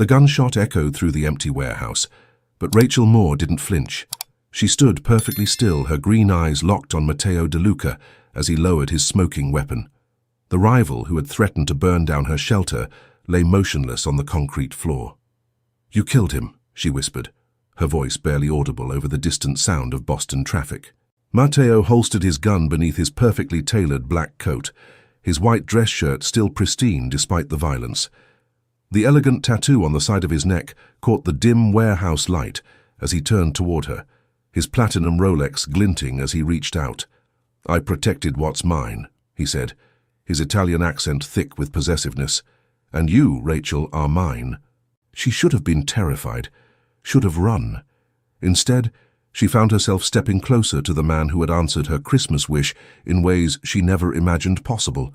The gunshot echoed through the empty warehouse, but Rachel Moore didn't flinch. She stood perfectly still, her green eyes locked on Matteo De Luca as he lowered his smoking weapon. The rival who had threatened to burn down her shelter lay motionless on the concrete floor. "You killed him," she whispered, her voice barely audible over the distant sound of Boston traffic. Matteo holstered his gun beneath his perfectly tailored black coat, his white dress shirt still pristine despite the violence. The elegant tattoo on the side of his neck caught the dim warehouse light as he turned toward her, his platinum Rolex glinting as he reached out. "I protected what's mine," he said, his Italian accent thick with possessiveness. "And you, Rachel, are mine." She should have been terrified, should have run. Instead, she found herself stepping closer to the man who had answered her Christmas wish in ways she never imagined possible,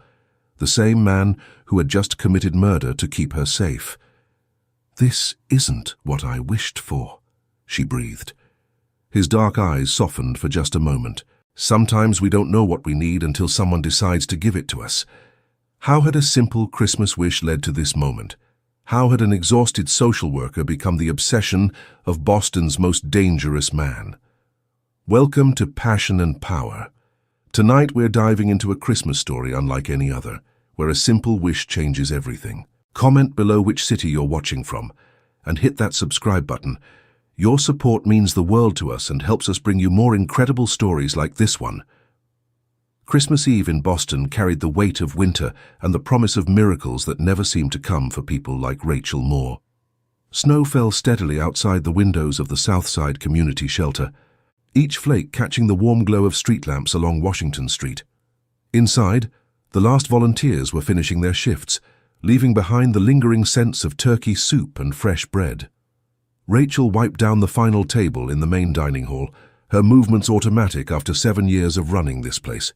the same man who had just committed murder to keep her safe. "This isn't what I wished for," she breathed. His dark eyes softened for just a moment. "Sometimes we don't know what we need until someone decides to give it to us." How had a simple Christmas wish led to this moment? How had an exhausted social worker become the obsession of Boston's most dangerous man? Welcome to Passion and Power. Tonight we're diving into a Christmas story unlike any other, where a simple wish changes everything. Comment below which city you're watching from, and hit that subscribe button. Your support means the world to us and helps us bring you more incredible stories like this one. Christmas Eve in Boston carried the weight of winter and the promise of miracles that never seemed to come for people like Rachel Moore. Snow fell steadily outside the windows of the Southside Community Shelter, each flake catching the warm glow of street lamps along Washington Street. Inside, the last volunteers were finishing their shifts, leaving behind the lingering sense of turkey soup and fresh bread. Rachel wiped down the final table in the main dining hall, her movements automatic after 7 years of running this place.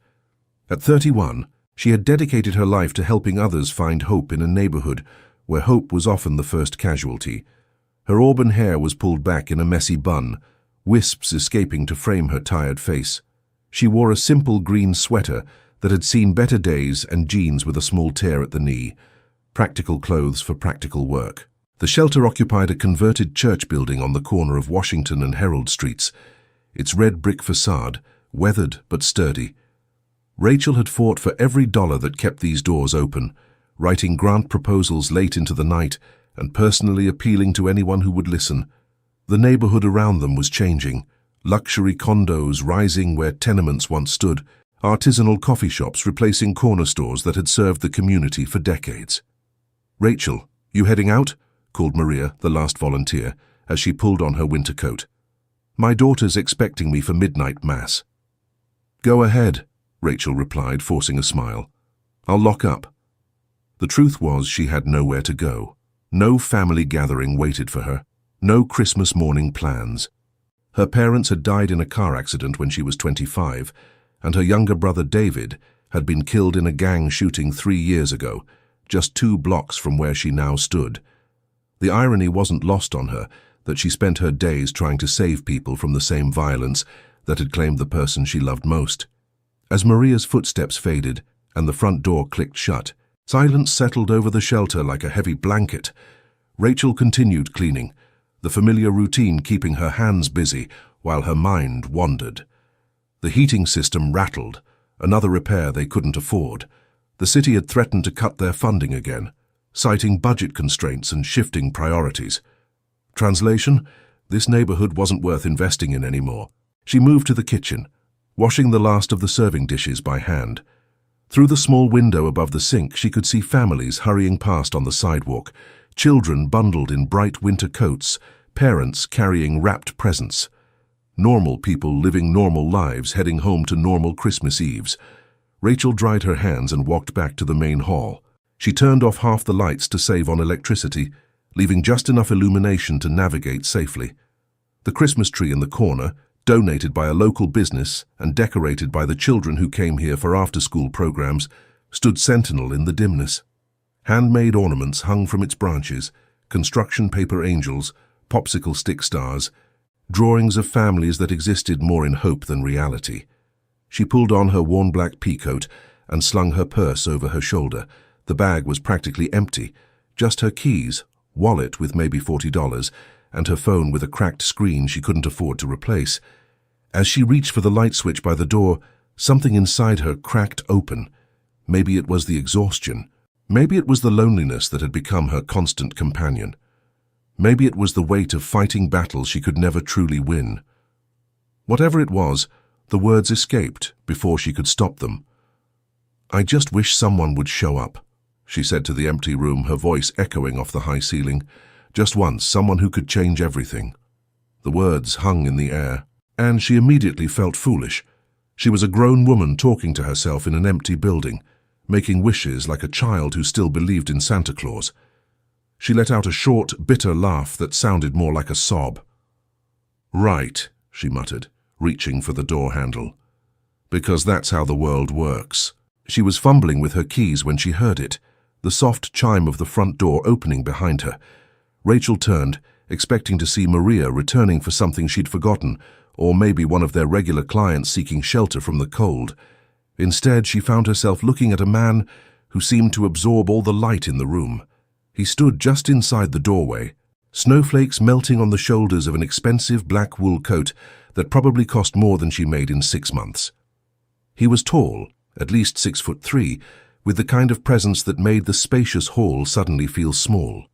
At 31, she had dedicated her life to helping others find hope in a neighborhood where hope was often the first casualty. Her auburn hair was pulled back in a messy bun, wisps escaping to frame her tired face. She wore a simple green sweater that had seen better days and jeans with a small tear at the knee. Practical clothes for practical work. The shelter occupied a converted church building on the corner of Washington and Herald Streets, its red brick facade, weathered but sturdy. Rachel had fought for every dollar that kept these doors open, writing grant proposals late into the night and personally appealing to anyone who would listen. The neighborhood around them was changing, luxury condos rising where tenements once stood, artisanal coffee shops replacing corner stores that had served the community for decades. "Rachel, you heading out?" called Maria, the last volunteer, as she pulled on her winter coat. "My daughter's expecting me for midnight mass." "Go ahead," Rachel replied, forcing a smile. "I'll lock up." The truth was she had nowhere to go. No family gathering waited for her. No Christmas morning plans. Her parents had died in a car accident when she was 25, and her younger brother David had been killed in a gang shooting 3 years ago, just 2 blocks from where she now stood. The irony wasn't lost on her that she spent her days trying to save people from the same violence that had claimed the person she loved most. As Maria's footsteps faded and the front door clicked shut, silence settled over the shelter like a heavy blanket. Rachel continued cleaning, the familiar routine keeping her hands busy while her mind wandered. The heating system rattled, another repair they couldn't afford. The city had threatened to cut their funding again, citing budget constraints and shifting priorities. Translation: this neighborhood wasn't worth investing in anymore. She moved to the kitchen, washing the last of the serving dishes by hand. Through the small window above the sink, she could see families hurrying past on the sidewalk, children bundled in bright winter coats, parents carrying wrapped presents. Normal people living normal lives, heading home to normal Christmas Eves. Rachel dried her hands and walked back to the main hall. She turned off half the lights to save on electricity, leaving just enough illumination to navigate safely. The Christmas tree in the corner, donated by a local business and decorated by the children who came here for after-school programs, stood sentinel in the dimness. Handmade ornaments hung from its branches, construction paper angels, popsicle stick stars, drawings of families that existed more in hope than reality. She pulled on her worn black peacoat and slung her purse over her shoulder. The bag was practically empty, just her keys, wallet with maybe $40, and her phone with a cracked screen she couldn't afford to replace. As she reached for the light switch by the door, something inside her cracked open. Maybe it was the exhaustion. Maybe it was the loneliness that had become her constant companion. Maybe it was the weight of fighting battles she could never truly win. Whatever it was, the words escaped before she could stop them. "I just wish someone would show up," she said to the empty room, her voice echoing off the high ceiling. Just once, someone who could change everything. The words hung in the air, and she immediately felt foolish. She was a grown woman talking to herself in an empty building, making wishes like a child who still believed in Santa Claus. She let out a short, bitter laugh that sounded more like a sob. "Right," she muttered, reaching for the door handle. "Because that's how the world works." She was fumbling with her keys when she heard it, the soft chime of the front door opening behind her. Rachel turned, expecting to see Maria returning for something she'd forgotten, or maybe one of their regular clients seeking shelter from the cold. Instead, she found herself looking at a man who seemed to absorb all the light in the room. He stood just inside the doorway, snowflakes melting on the shoulders of an expensive black wool coat that probably cost more than she made in 6 months. He was tall, at least 6'3", with the kind of presence that made the spacious hall suddenly feel small.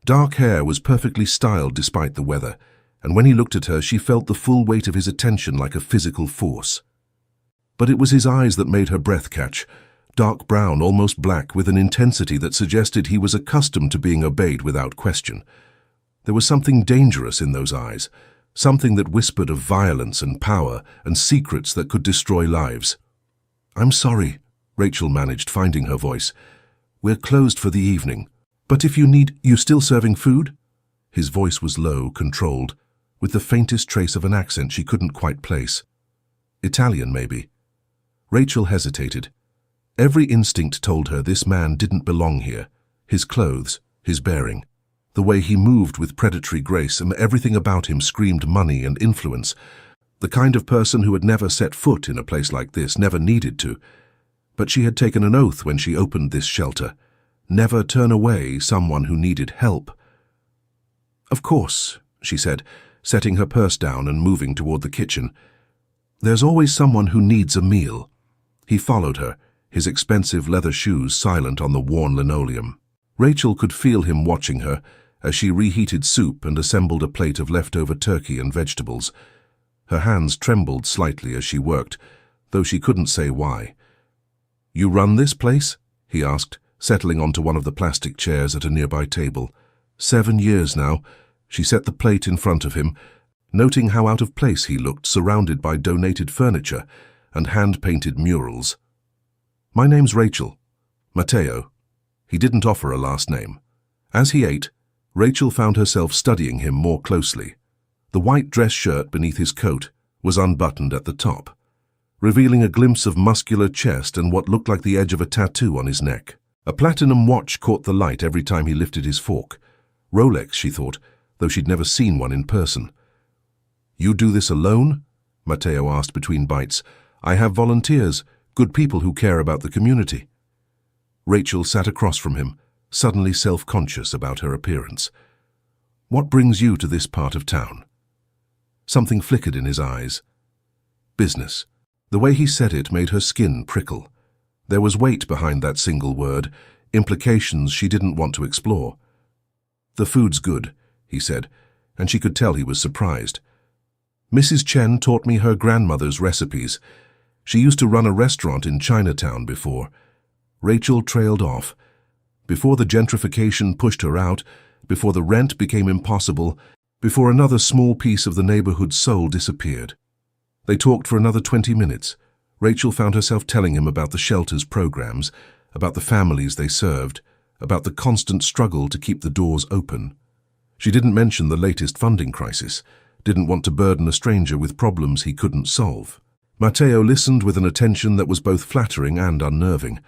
Dark hair was perfectly styled despite the weather, and when he looked at her, she felt the full weight of his attention like a physical force. But it was his eyes that made her breath catch, dark brown, almost black, with an intensity that suggested he was accustomed to being obeyed without question. There was something dangerous in those eyes, something that whispered of violence and power and secrets that could destroy lives. "I'm sorry," Rachel managed, finding her voice. "We're closed for the evening. But if you still serving food?" His voice was low, controlled, with the faintest trace of an accent she couldn't quite place. Italian, maybe. Rachel hesitated. Every instinct told her this man didn't belong here. His clothes, his bearing, the way he moved with predatory grace, and everything about him screamed money and influence. The kind of person who had never set foot in a place like this, never needed to. But she had taken an oath when she opened this shelter. Never turn away someone who needed help. "Of course," she said, setting her purse down and moving toward the kitchen. "There's always someone who needs a meal." He followed her, his expensive leather shoes silent on the worn linoleum. Rachel could feel him watching her as she reheated soup and assembled a plate of leftover turkey and vegetables. Her hands trembled slightly as she worked, though she couldn't say why. "You run this place?" he asked, settling onto one of the plastic chairs at a nearby table. 7 years now. She set the plate in front of him, noting how out of place he looked, surrounded by donated furniture and hand-painted murals. "My name's Rachel. Matteo." He didn't offer a last name. As he ate, Rachel found herself studying him more closely. The white dress shirt beneath his coat was unbuttoned at the top, revealing a glimpse of muscular chest and what looked like the edge of a tattoo on his neck. A platinum watch caught the light every time he lifted his fork. Rolex, she thought, though she'd never seen one in person. "You do this alone?" Matteo asked between bites. "I have volunteers, good people who care about the community." Rachel sat across from him, suddenly self-conscious about her appearance. "What brings you to this part of town?" Something flickered in his eyes. "Business." The way he said it made her skin prickle. There was weight behind that single word, implications she didn't want to explore. "The food's good," he said, and she could tell he was surprised. "Mrs. Chen taught me her grandmother's recipes. She used to run a restaurant in Chinatown before." Rachel trailed off. Before the gentrification pushed her out, before the rent became impossible, before another small piece of the neighborhood's soul disappeared. They talked for another 20 minutes. Rachel found herself telling him about the shelter's programs, about the families they served, about the constant struggle to keep the doors open. She didn't mention the latest funding crisis, didn't want to burden a stranger with problems he couldn't solve. Matteo listened with an attention that was both flattering and unnerving.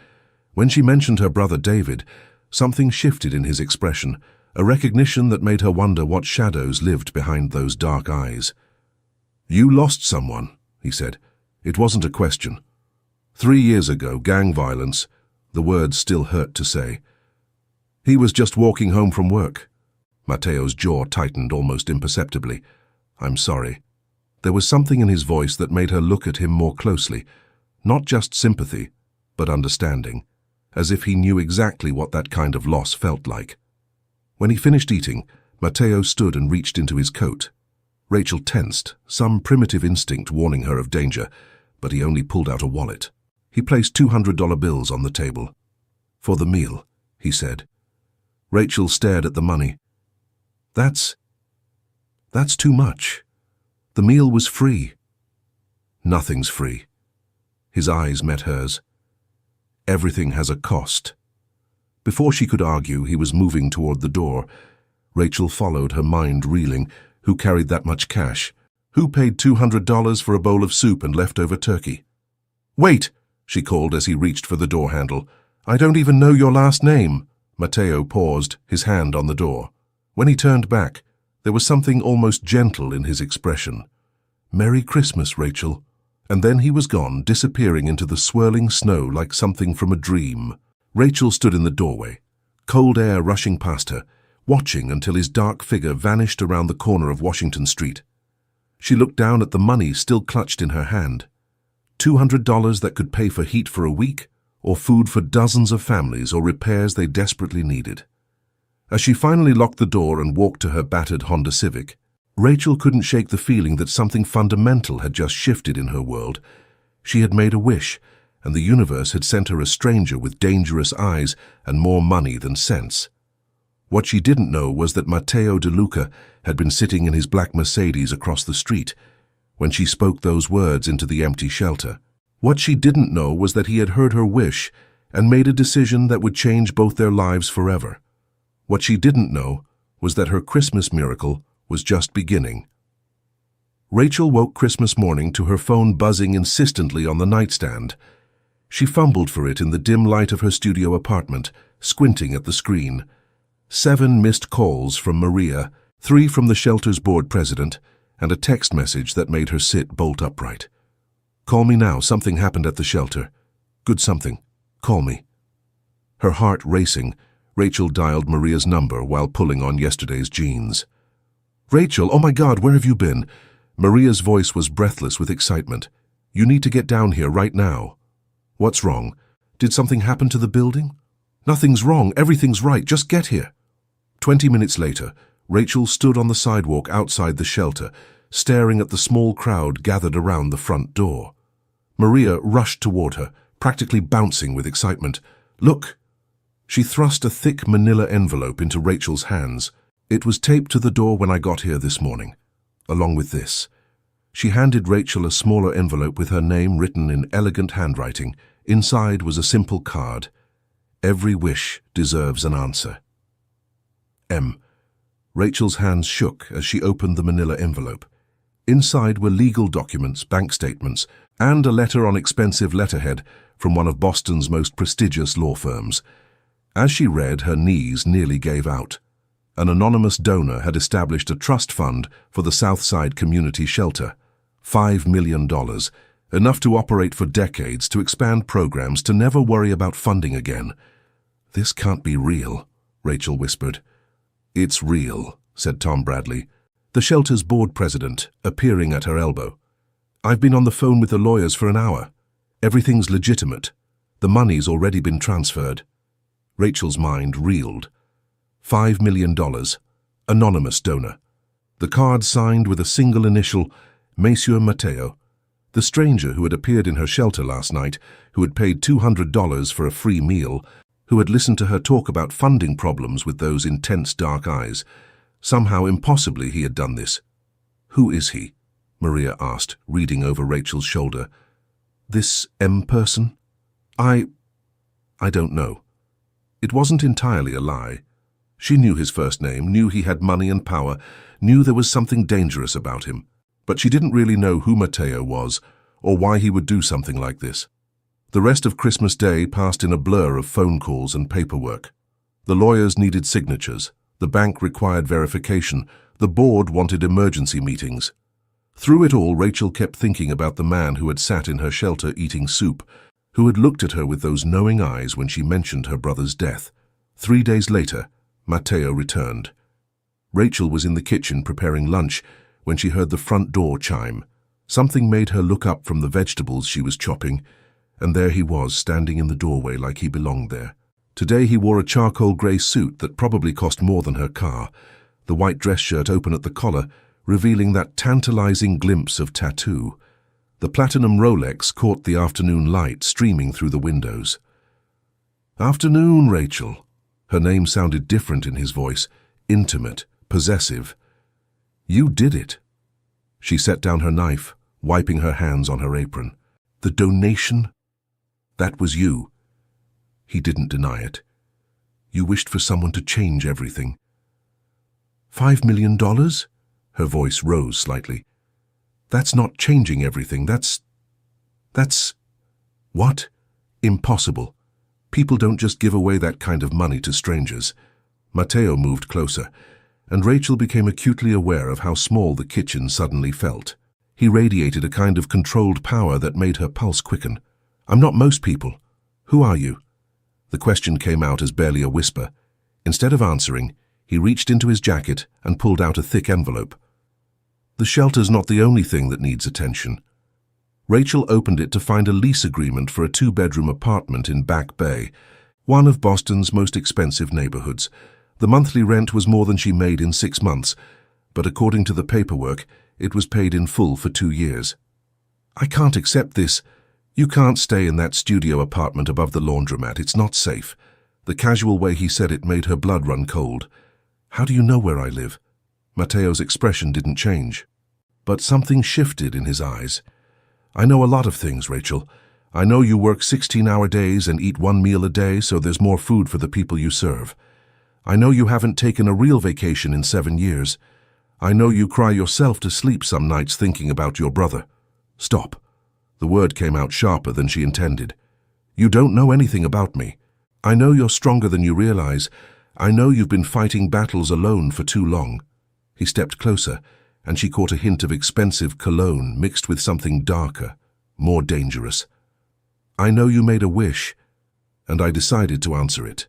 When she mentioned her brother David, something shifted in his expression, a recognition that made her wonder what shadows lived behind those dark eyes. "You lost someone," he said. It wasn't a question. 3 years ago, gang violence. The words still hurt to say. He was just walking home from work. Mateo's jaw tightened almost imperceptibly. I'm sorry. There was something in his voice that made her look at him more closely. Not just sympathy, but understanding, as if he knew exactly what that kind of loss felt like. When he finished eating, Mateo stood and reached into his coat. Rachel tensed, some primitive instinct warning her of danger, but he only pulled out a wallet. He placed $200 bills on the table. For the meal, he said. Rachel stared at the money. That's too much. The meal was free. Nothing's free. His eyes met hers. Everything has a cost. Before she could argue, he was moving toward the door. Rachel followed, her mind reeling. Who carried that much cash? Who paid $200 for a bowl of soup and leftover turkey? Wait, she called as he reached for the door handle. I don't even know your last name. Mateo paused, his hand on the door. When he turned back, there was something almost gentle in his expression. Merry Christmas, Rachel. And then he was gone, disappearing into the swirling snow like something from a dream. Rachel stood in the doorway, cold air rushing past her, watching until his dark figure vanished around the corner of Washington Street. She looked down at the money still clutched in her hand. $200 that could pay for heat for a week, or food for dozens of families, or repairs they desperately needed. As she finally locked the door and walked to her battered Honda Civic, Rachel couldn't shake the feeling that something fundamental had just shifted in her world. She had made a wish, and the universe had sent her a stranger with dangerous eyes and more money than sense. What she didn't know was that Mateo DeLuca had been sitting in his black Mercedes across the street when she spoke those words into the empty shelter. What she didn't know was that he had heard her wish and made a decision that would change both their lives forever. What she didn't know was that her Christmas miracle was just beginning. Rachel woke Christmas morning to her phone buzzing insistently on the nightstand. She fumbled for it in the dim light of her studio apartment, squinting at the screen. 7 missed calls from Maria, 3 from the shelter's board president, and a text message that made her sit bolt upright. Call me now, something happened at the shelter. Good something. Call me. Her heart racing, Rachel dialed Maria's number while pulling on yesterday's jeans. Rachel, oh my God, where have you been? Maria's voice was breathless with excitement. You need to get down here right now. What's wrong? Did something happen to the building? Nothing's wrong, everything's right, just get here. 20 minutes later, Rachel stood on the sidewalk outside the shelter, staring at the small crowd gathered around the front door. Maria rushed toward her, practically bouncing with excitement. Look! She thrust a thick manila envelope into Rachel's hands. It was taped to the door when I got here this morning, along with this. She handed Rachel a smaller envelope with her name written in elegant handwriting. Inside was a simple card. Every wish deserves an answer. M. Rachel's hands shook as she opened the manila envelope. Inside were legal documents, bank statements, and a letter on expensive letterhead from one of Boston's most prestigious law firms. As she read, her knees nearly gave out. An anonymous donor had established a trust fund for the Southside Community Shelter. $5 million, enough to operate for decades, to expand programs, to never worry about funding again. This can't be real, Rachel whispered. It's real, said Tom Bradley, the shelter's board president, appearing at her elbow. I've been on the phone with the lawyers for an hour. Everything's legitimate. The money's already been transferred. Rachel's mind reeled. $5 million. Anonymous donor. The card signed with a single initial, Monsieur Mateo. The stranger who had appeared in her shelter last night, who had paid $200 for a free meal, who had listened to her talk about funding problems with those intense dark eyes. Somehow, impossibly, he had done this. Who is he? Maria asked, reading over Rachel's shoulder. This M person? I don't know. It wasn't entirely a lie. She knew his first name, knew he had money and power, knew there was something dangerous about him. But she didn't really know who Mateo was, or why he would do something like this. The rest of Christmas Day passed in a blur of phone calls and paperwork. The lawyers needed signatures, the bank required verification, the board wanted emergency meetings. Through it all, Rachel kept thinking about the man who had sat in her shelter eating soup, who had looked at her with those knowing eyes when she mentioned her brother's death. 3 days later, Matteo returned. Rachel was in the kitchen preparing lunch when she heard the front door chime. Something made her look up from the vegetables she was chopping, and there he was, standing in the doorway like he belonged there. Today he wore a charcoal grey suit that probably cost more than her car, the white dress shirt open at the collar, revealing that tantalizing glimpse of tattoo. The platinum Rolex caught the afternoon light streaming through the windows. "Afternoon, Rachel." Her name sounded different in his voice, intimate, possessive. "You did it." She set down her knife, wiping her hands on her apron. "The donation? That was you." He didn't deny it. "You wished for someone to change everything." $5 million? Her voice rose slightly. "That's not changing everything. That's... What? Impossible. People don't just give away that kind of money to strangers." Matteo moved closer, and Rachel became acutely aware of how small the kitchen suddenly felt. He radiated a kind of controlled power that made her pulse quicken. "I'm not most people. Who are you?" The question came out as barely a whisper. Instead of answering, he reached into his jacket and pulled out a thick envelope. "The shelter's not the only thing that needs attention." Rachel opened it to find a lease agreement for a 2-bedroom apartment in Back Bay, one of Boston's most expensive neighborhoods. The monthly rent was more than she made in 6 months, but according to the paperwork, it was paid in full for 2 years. "I can't accept this. You can't stay in that studio apartment above the laundromat. It's not safe." The casual way he said it made her blood run cold. "How do you know where I live?" Matteo's expression didn't change, but something shifted in his eyes. "I know a lot of things, Rachel. I know you work 16-hour days and eat 1 meal a day, so there's more food for the people you serve. I know you haven't taken a real vacation in 7 years. I know you cry yourself to sleep some nights thinking about your brother." "Stop." The word came out sharper than she intended. "You don't know anything about me. I know you're stronger than you realize. I know you've been fighting battles alone for too long." He stepped closer, and she caught a hint of expensive cologne mixed with something darker, more dangerous. "I know you made a wish, and I decided to answer it."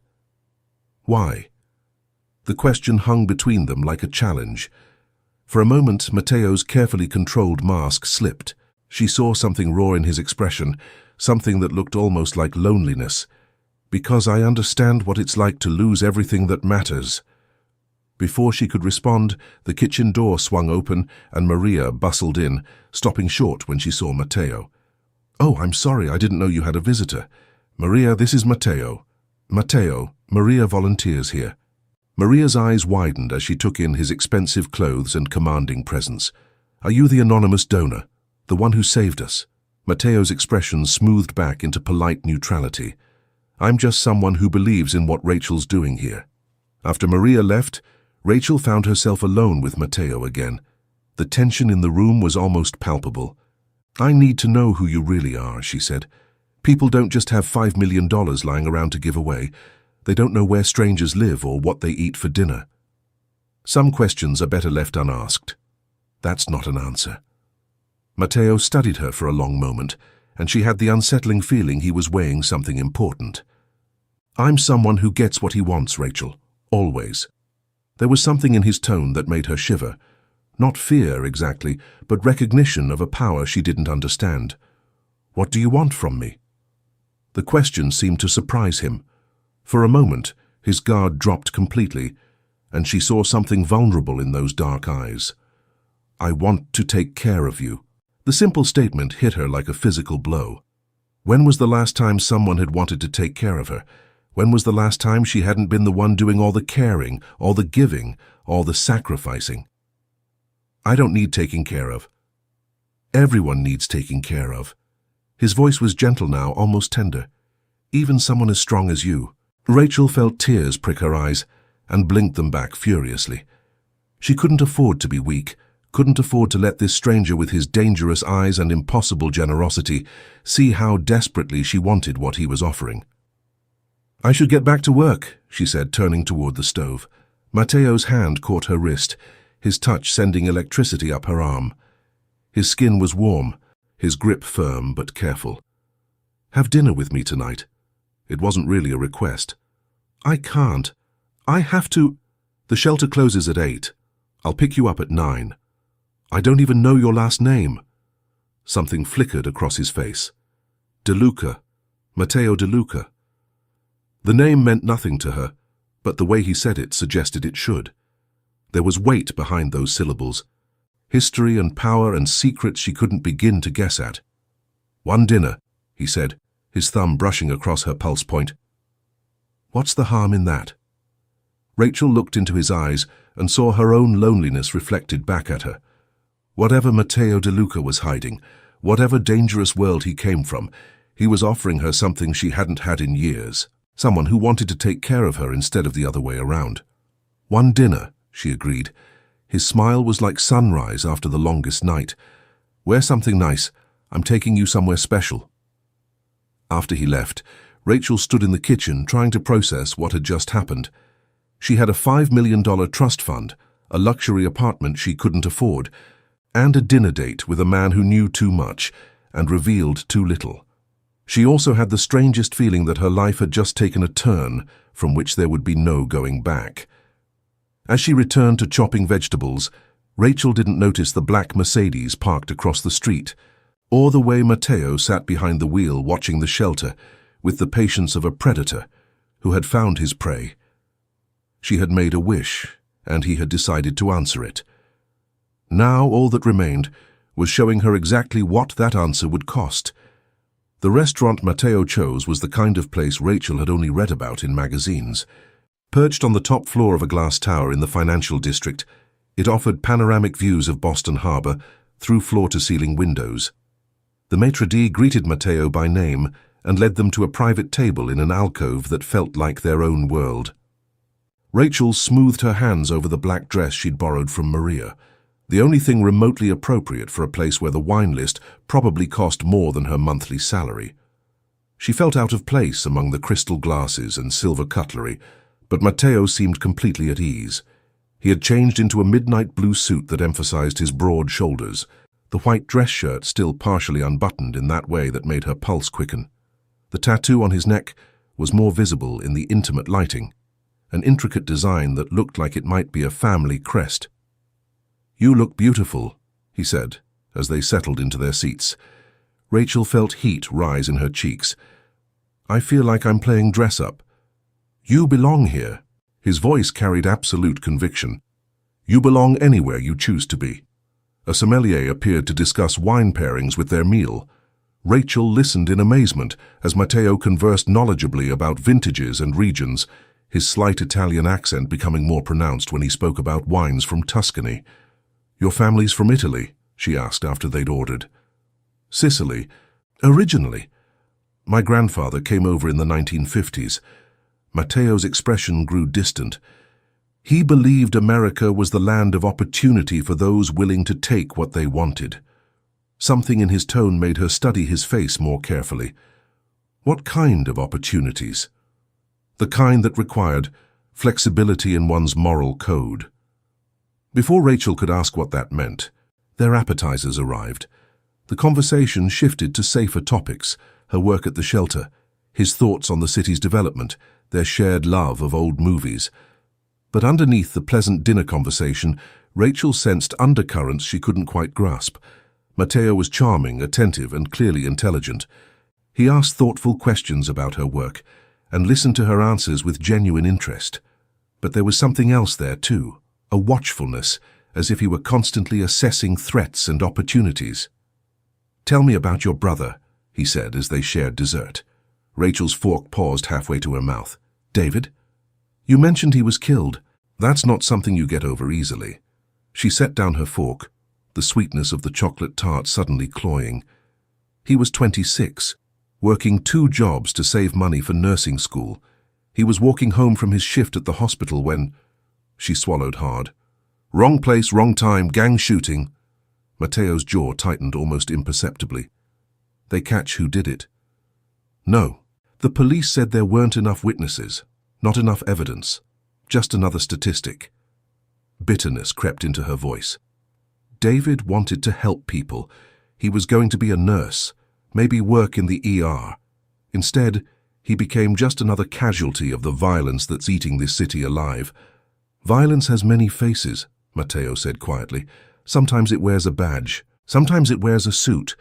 "Why?" The question hung between them like a challenge. For a moment, Matteo's carefully controlled mask slipped. She saw something raw in his expression, something that looked almost like loneliness. "Because I understand what it's like to lose everything that matters." Before she could respond, the kitchen door swung open and Maria bustled in, stopping short when she saw Matteo. "Oh, I'm sorry, I didn't know you had a visitor. Maria, this is Matteo." "Matteo, Maria volunteers here." Maria's eyes widened as she took in his expensive clothes and commanding presence. "Are you the anonymous donor? The one who saved us?" Matteo's expression smoothed back into polite neutrality. "I'm just someone who believes in what Rachel's doing here." After Maria left, Rachel found herself alone with Matteo again. The tension in the room was almost palpable. "I need to know who you really are," she said. "People don't just have $5 million lying around to give away. They don't know where strangers live or what they eat for dinner. Some questions are better left unasked." "That's not an answer." Matteo studied her for a long moment, and she had the unsettling feeling he was weighing something important. "I'm someone who gets what he wants, Rachel. Always." There was something in his tone that made her shiver. Not fear, exactly, but recognition of a power she didn't understand. "What do you want from me?" The question seemed to surprise him. For a moment, his guard dropped completely, and she saw something vulnerable in those dark eyes. "I want to take care of you." The simple statement hit her like a physical blow. When was the last time someone had wanted to take care of her? When was the last time she hadn't been the one doing all the caring, all the giving, all the sacrificing? "I don't need taking care of." "Everyone needs taking care of." His voice was gentle now, almost tender. "Even someone as strong as you." Rachel felt tears prick her eyes and blinked them back furiously. She couldn't afford to be weak, couldn't afford to let this stranger with his dangerous eyes and impossible generosity see how desperately she wanted what he was offering. "I should get back to work," she said, turning toward the stove. Matteo's hand caught her wrist, his touch sending electricity up her arm. His skin was warm, his grip firm but careful. "Have dinner with me tonight." It wasn't really a request. I can't. I have to. The shelter closes at 8. I'll pick you up at 9. I don't even know your last name. Something flickered across his face. DeLuca. Matteo DeLuca. The name meant nothing to her, but the way he said it suggested it should. There was weight behind those syllables. History and power and secrets she couldn't begin to guess at. One dinner, he said, his thumb brushing across her pulse point. What's the harm in that? Rachel looked into his eyes and saw her own loneliness reflected back at her. Whatever Matteo DeLuca was hiding, whatever dangerous world he came from, he was offering her something she hadn't had in years, someone who wanted to take care of her instead of the other way around. One dinner, she agreed. His smile was like sunrise after the longest night. Wear something nice. I'm taking you somewhere special. After he left, Rachel stood in the kitchen trying to process what had just happened. She had a $5 million trust fund, a luxury apartment she couldn't afford, and a dinner date with a man who knew too much and revealed too little. She also had the strangest feeling that her life had just taken a turn from which there would be no going back. As she returned to chopping vegetables, Rachel didn't notice the black Mercedes parked across the street, or the way Matteo sat behind the wheel watching the shelter with the patience of a predator who had found his prey. She had made a wish, and he had decided to answer it. Now all that remained was showing her exactly what that answer would cost. The restaurant Matteo chose was the kind of place Rachel had only read about in magazines. Perched on the top floor of a glass tower in the financial district, it offered panoramic views of Boston Harbor through floor-to-ceiling windows. The maitre d' greeted Matteo by name and led them to a private table in an alcove that felt like their own world. Rachel smoothed her hands over the black dress she'd borrowed from Maria, the only thing remotely appropriate for a place where the wine list probably cost more than her monthly salary. She felt out of place among the crystal glasses and silver cutlery, but Matteo seemed completely at ease. He had changed into a midnight blue suit that emphasized his broad shoulders, the white dress shirt still partially unbuttoned in that way that made her pulse quicken. The tattoo on his neck was more visible in the intimate lighting, an intricate design that looked like it might be a family crest. "You look beautiful," he said, as they settled into their seats. Rachel felt heat rise in her cheeks. "I feel like I'm playing dress-up." "You belong here." His voice carried absolute conviction. "You belong anywhere you choose to be." A sommelier appeared to discuss wine pairings with their meal. Rachel listened in amazement as Matteo conversed knowledgeably about vintages and regions, his slight Italian accent becoming more pronounced when he spoke about wines from Tuscany. "Your family's from Italy?" she asked after they'd ordered. "Sicily. Originally. My grandfather came over in the 1950s. Matteo's expression grew distant. He believed America was the land of opportunity for those willing to take what they wanted. Something in his tone made her study his face more carefully. What kind of opportunities? The kind that required flexibility in one's moral code. Before Rachel could ask what that meant, their appetizers arrived. The conversation shifted to safer topics, her work at the shelter, his thoughts on the city's development, their shared love of old movies. But underneath the pleasant dinner conversation, Rachel sensed undercurrents she couldn't quite grasp. Matteo was charming, attentive, and clearly intelligent. He asked thoughtful questions about her work and listened to her answers with genuine interest. But there was something else there too, a watchfulness, as if he were constantly assessing threats and opportunities. "Tell me about your brother," he said as they shared dessert. Rachel's fork paused halfway to her mouth. "David? You mentioned he was killed. That's not something you get over easily." She set down her fork, the sweetness of the chocolate tart suddenly cloying. He was 26, working 2 jobs to save money for nursing school. He was walking home from his shift at the hospital when... She swallowed hard. "Wrong place, wrong time, gang shooting." Matteo's jaw tightened almost imperceptibly. "They catch who did it?" "No. The police said there weren't enough witnesses, not enough evidence, just another statistic." Bitterness crept into her voice. David wanted to help people. He was going to be a nurse, maybe work in the ER. Instead, He became just another casualty of the violence that's eating this city alive. Violence has many faces, Matteo said quietly. Sometimes it wears a badge. Sometimes it wears a suit.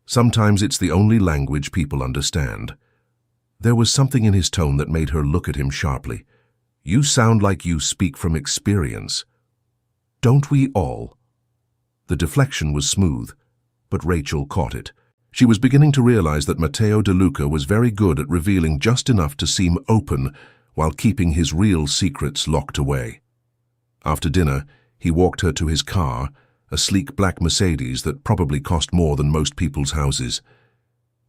Sometimes it's the only language people understand. There was something in his tone that made her look at him sharply. You sound like you speak from experience. Don't we all? The deflection was smooth, but Rachel caught it. She was beginning to realize that Matteo De Luca was very good at revealing just enough to seem open while keeping his real secrets locked away. After dinner, he walked her to his car, a sleek black Mercedes that probably cost more than most people's houses.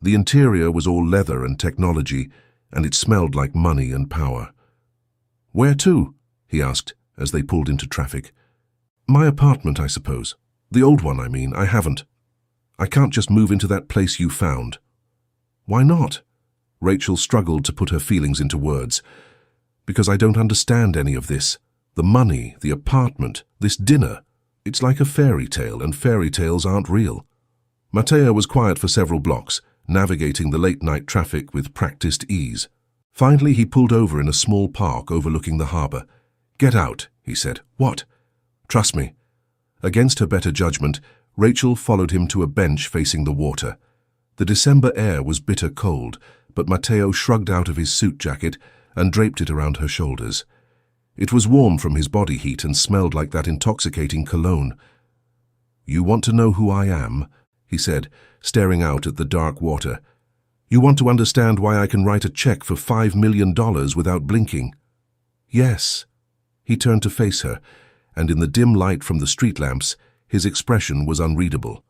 The interior was all leather and technology, and it smelled like money and power. Where to? He asked as they pulled into traffic. My apartment, I suppose. The old one, I mean. I haven't. I can't just move into that place you found. Why not? Rachel struggled to put her feelings into words. Because I don't understand any of this. The money, the apartment, this dinner. It's like a fairy tale, and fairy tales aren't real. Matteo was quiet for several blocks, navigating the late-night traffic with practiced ease. Finally, he pulled over in a small park overlooking the harbor. Get out, he said. What? Trust me. Against her better judgment, Rachel followed him to a bench facing the water. The December air was bitter cold, but Matteo shrugged out of his suit jacket and draped it around her shoulders. It was warm from his body heat and smelled like that intoxicating cologne. You want to know who I am? He said, staring out at the dark water. You want to understand why I can write a check for $5 million without blinking? Yes. He turned to face her, and in the dim light from the street lamps, his expression was unreadable.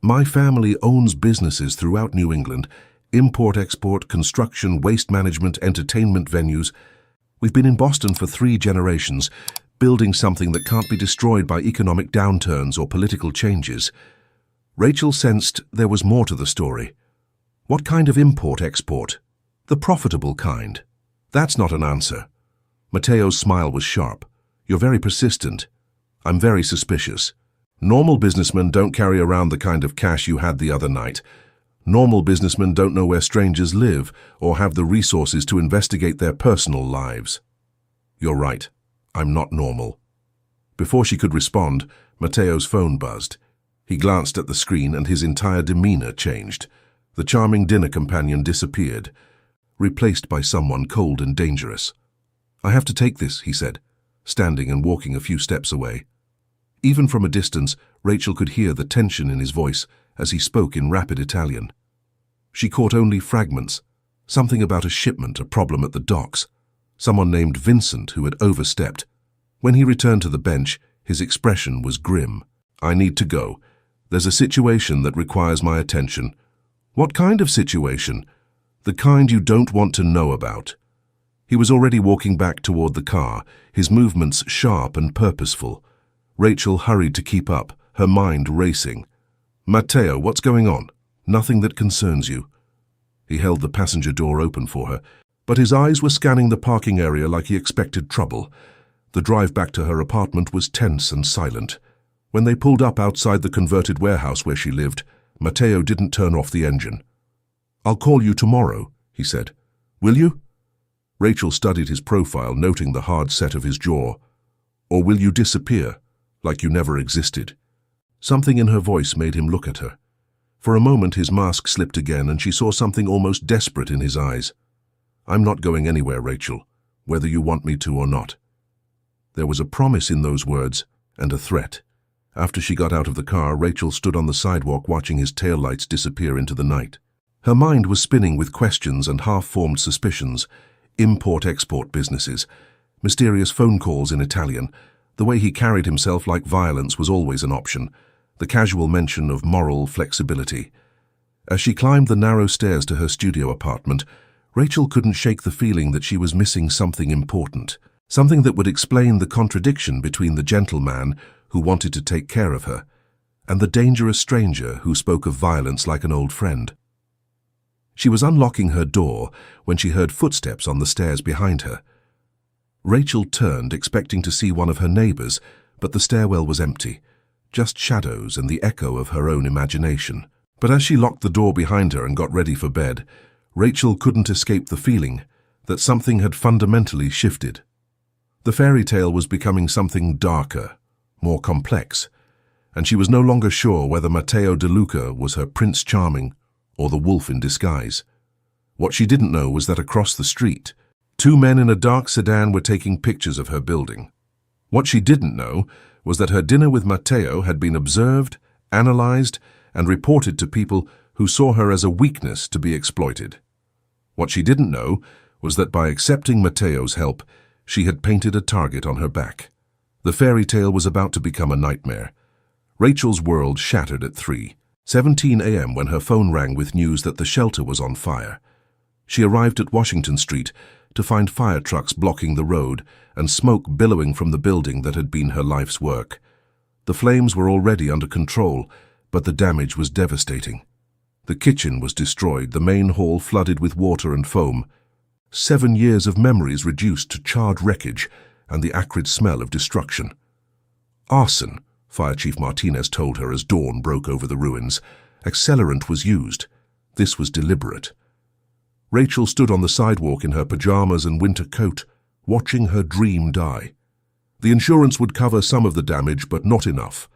My family owns businesses throughout New England, import-export, construction, waste management, entertainment venues. We've been in Boston for 3 generations, building something that can't be destroyed by economic downturns or political changes. Rachel sensed there was more to the story. What kind of import-export? The profitable kind. That's not an answer. Matteo's smile was sharp. You're very persistent. I'm very suspicious. Normal businessmen don't carry around the kind of cash you had the other night. Normal businessmen don't know where strangers live or have the resources to investigate their personal lives. You're right. I'm not normal. Before she could respond, Matteo's phone buzzed. He glanced at the screen and his entire demeanor changed. The charming dinner companion disappeared, replaced by someone cold and dangerous. I have to take this, he said, standing and walking a few steps away. Even from a distance, Rachel could hear the tension in his voice as he spoke in rapid Italian. She caught only fragments, something about a shipment, a problem at the docks, someone named Vincent who had overstepped. When he returned to the bench, his expression was grim. I need to go. There's a situation that requires my attention. What kind of situation? The kind you don't want to know about. He was already walking back toward the car, his movements sharp and purposeful. Rachel hurried to keep up, her mind racing. Matteo, what's going on? Nothing that concerns you. He held the passenger door open for her, but his eyes were scanning the parking area like he expected trouble. The drive back to her apartment was tense and silent. When they pulled up outside the converted warehouse where she lived, Matteo didn't turn off the engine. I'll call you tomorrow, he said. Will you? Rachel studied his profile, noting the hard set of his jaw. Or will you disappear, like you never existed? Something in her voice made him look at her. For a moment his mask slipped again and she saw something almost desperate in his eyes. I'm not going anywhere, Rachel, whether you want me to or not. There was a promise in those words and a threat. After she got out of the car, Rachel stood on the sidewalk watching his taillights disappear into the night. Her mind was spinning with questions and half-formed suspicions. Import-export businesses, mysterious phone calls in Italian. The way he carried himself like violence was always an option. The casual mention of moral flexibility. As she climbed the narrow stairs to her studio apartment, Rachel couldn't shake the feeling that she was missing something important. Something that would explain the contradiction between the gentleman who wanted to take care of her and the dangerous stranger who spoke of violence like an old friend. She was unlocking her door when she heard footsteps on the stairs behind her. Rachel turned, expecting to see one of her neighbors, but the stairwell was empty, just shadows and the echo of her own imagination. But as she locked the door behind her and got ready for bed, Rachel couldn't escape the feeling that something had fundamentally shifted. The fairy tale was becoming something darker, more complex, and she was no longer sure whether Matteo De Luca was her Prince Charming or the wolf in disguise. What she didn't know was that across the street, two men in a dark sedan were taking pictures of her building. What she didn't know was that her dinner with Matteo had been observed, analyzed, and reported to people who saw her as a weakness to be exploited. What she didn't know was that by accepting Matteo's help, she had painted a target on her back. The fairy tale was about to become a nightmare. Rachel's world shattered at 3:17 a.m. when her phone rang with news that the shelter was on fire. She arrived at Washington Street to find fire trucks blocking the road and smoke billowing from the building that had been her life's work. The flames were already under control, but the damage was devastating. The kitchen was destroyed, the main hall flooded with water and foam. 7 years of memories reduced to charred wreckage and the acrid smell of destruction. Arson, Fire Chief Martinez told her as dawn broke over the ruins. Accelerant was used. This was deliberate. Rachel stood on the sidewalk in her pajamas and winter coat, watching her dream die. The insurance would cover some of the damage, but not enough.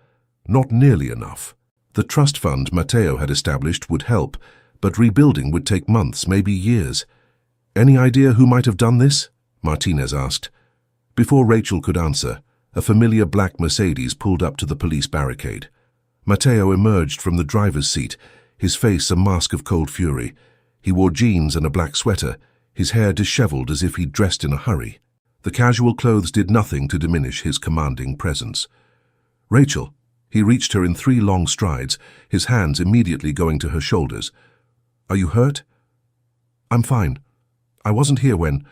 Not nearly enough. The trust fund Matteo had established would help, but rebuilding would take months, maybe years. "Any idea who might have done this?" Martinez asked. Before Rachel could answer, a familiar black Mercedes pulled up to the police barricade. Matteo emerged from the driver's seat, his face a mask of cold fury. He wore jeans and a black sweater, his hair disheveled as if he'd dressed in a hurry. The casual clothes did nothing to diminish his commanding presence. "Rachel," he reached her in 3 long strides, his hands immediately going to her shoulders. "Are you hurt?" "I'm fine. I wasn't here when—"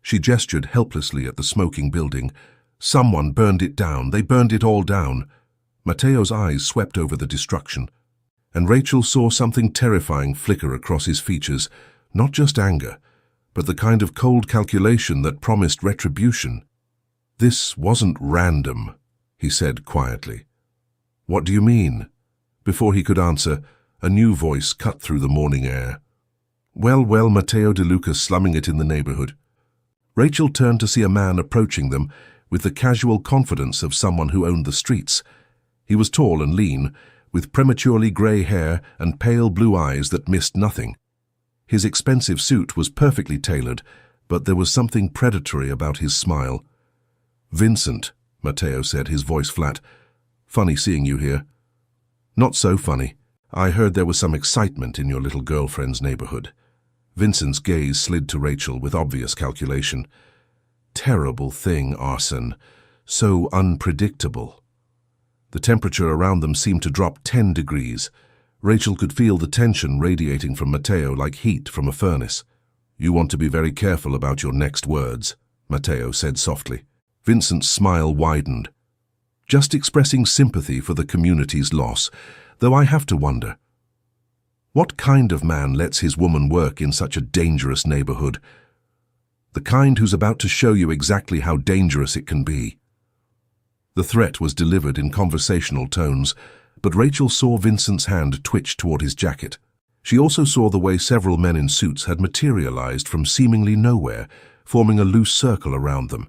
She gestured helplessly at the smoking building. "Someone burned it down. They burned it all down." Matteo's eyes swept over the destruction, and Rachel saw something terrifying flicker across his features, not just anger, but the kind of cold calculation that promised retribution. "This wasn't random," he said quietly. "What do you mean?" Before he could answer, a new voice cut through the morning air. Well, Matteo De Luca slumming it in the neighborhood." Rachel turned to see a man approaching them with the casual confidence of someone who owned the streets. He was tall and lean, with prematurely grey hair and pale blue eyes that missed nothing. His expensive suit was perfectly tailored, but there was something predatory about his smile. "Vincent," Matteo said, his voice flat. "Funny seeing you here." "Not so funny. I heard there was some excitement in your little girlfriend's neighborhood." Vincent's gaze slid to Rachel with obvious calculation. Terrible thing, arson. So unpredictable. The temperature around them seemed to drop 10 degrees. Rachel could feel the tension radiating from Matteo like heat from a furnace. "You want to be very careful about your next words," Matteo said softly. Vincent's smile widened. "Just expressing sympathy for the community's loss, though I have to wonder. What kind of man lets his woman work in such a dangerous neighborhood? The kind who's about to show you exactly how dangerous it can be." The threat was delivered in conversational tones, but Rachel saw Vincent's hand twitch toward his jacket. She also saw the way several men in suits had materialized from seemingly nowhere, forming a loose circle around them.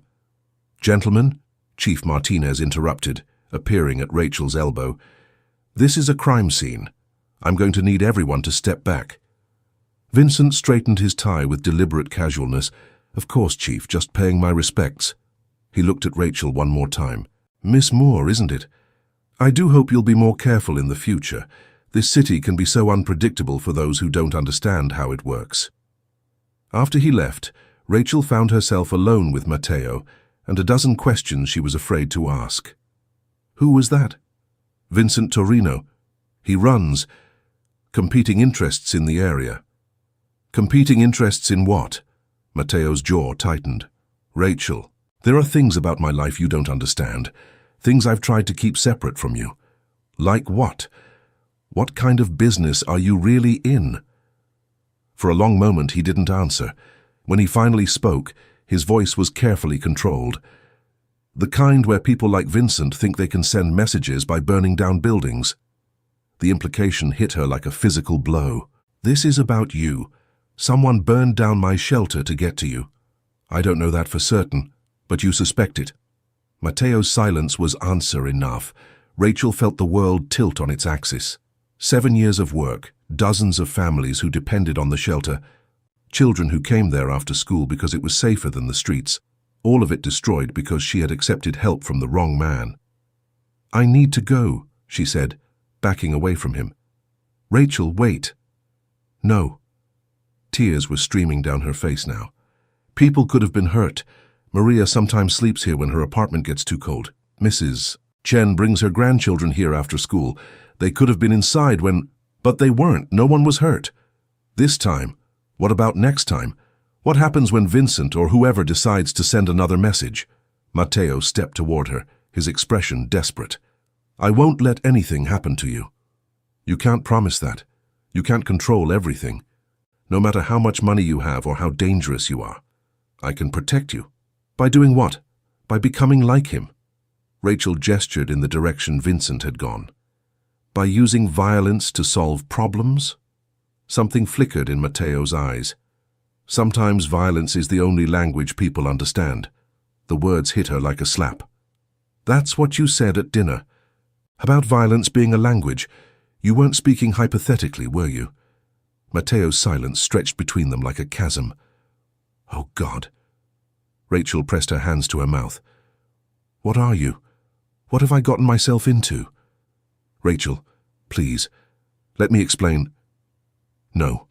"Gentlemen," Chief Martinez interrupted, appearing at Rachel's elbow, "this is a crime scene. I'm going to need everyone to step back." Vincent straightened his tie with deliberate casualness. "Of course, Chief, just paying my respects." He looked at Rachel one more time. "Miss Moore, isn't it? I do hope you'll be more careful in the future. This city can be so unpredictable for those who don't understand how it works." After he left, Rachel found herself alone with Matteo and a dozen questions she was afraid to ask. "Who was that?" "Vincent Torino. He runs competing interests in the area." "Competing interests in what?" Matteo's jaw tightened. "Rachel, there are things about my life you don't understand. Things I've tried to keep separate from you." "Like what? What kind of business are you really in?" For a long moment he didn't answer. When he finally spoke, his voice was carefully controlled. "The kind where people like Vincent think they can send messages by burning down buildings." The implication hit her like a physical blow. "This is about you. Someone burned down my shelter to get to you. I don't know that for certain, but you suspect it." Mateo's silence was answer enough. Rachel felt the world tilt on its axis. 7 years of work, dozens of families who depended on the shelter, children who came there after school because it was safer than the streets, all of it destroyed because she had accepted help from the wrong man. "I need to go," she said, backing away from him. "Rachel, wait." "No." Tears were streaming down her face now. "People could have been hurt. Maria sometimes sleeps here when her apartment gets too cold. Mrs. Chen brings her grandchildren here after school. They could have been inside when... But they weren't. No one was hurt. This time. What about next time? What happens when Vincent or whoever decides to send another message?" Mateo stepped toward her, his expression desperate. "I won't let anything happen to you. You can't promise that. You can't control everything. No matter how much money you have or how dangerous you are. I can protect you." "By doing what? By becoming like him?" Rachel gestured in the direction Vincent had gone. "By using violence to solve problems?" Something flickered in Mateo's eyes. Sometimes violence is the only language people understand. The words hit her like a slap. "That's what you said at dinner. About violence being a language. You weren't speaking hypothetically, were you?" Mateo's silence stretched between them like a chasm. "Oh, God." Rachel pressed her hands to her mouth. "What are you? What have I gotten myself into?" "Rachel, please, let me explain." "No."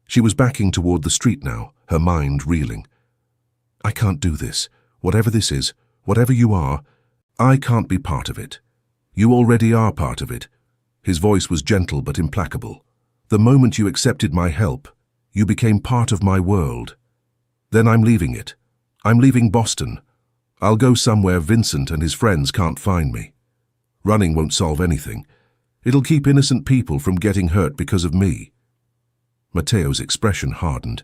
She was backing toward the street now, her mind reeling. "I can't do this. Whatever this is, whatever you are, I can't be part of it. You already are part of it." His voice was gentle but implacable. "The moment you accepted my help, you became part of my world. Then I'm leaving it. I'm leaving Boston. I'll go somewhere Vincent and his friends can't find me. Running won't solve anything. It'll keep innocent people from getting hurt because of me." Mateo's expression hardened.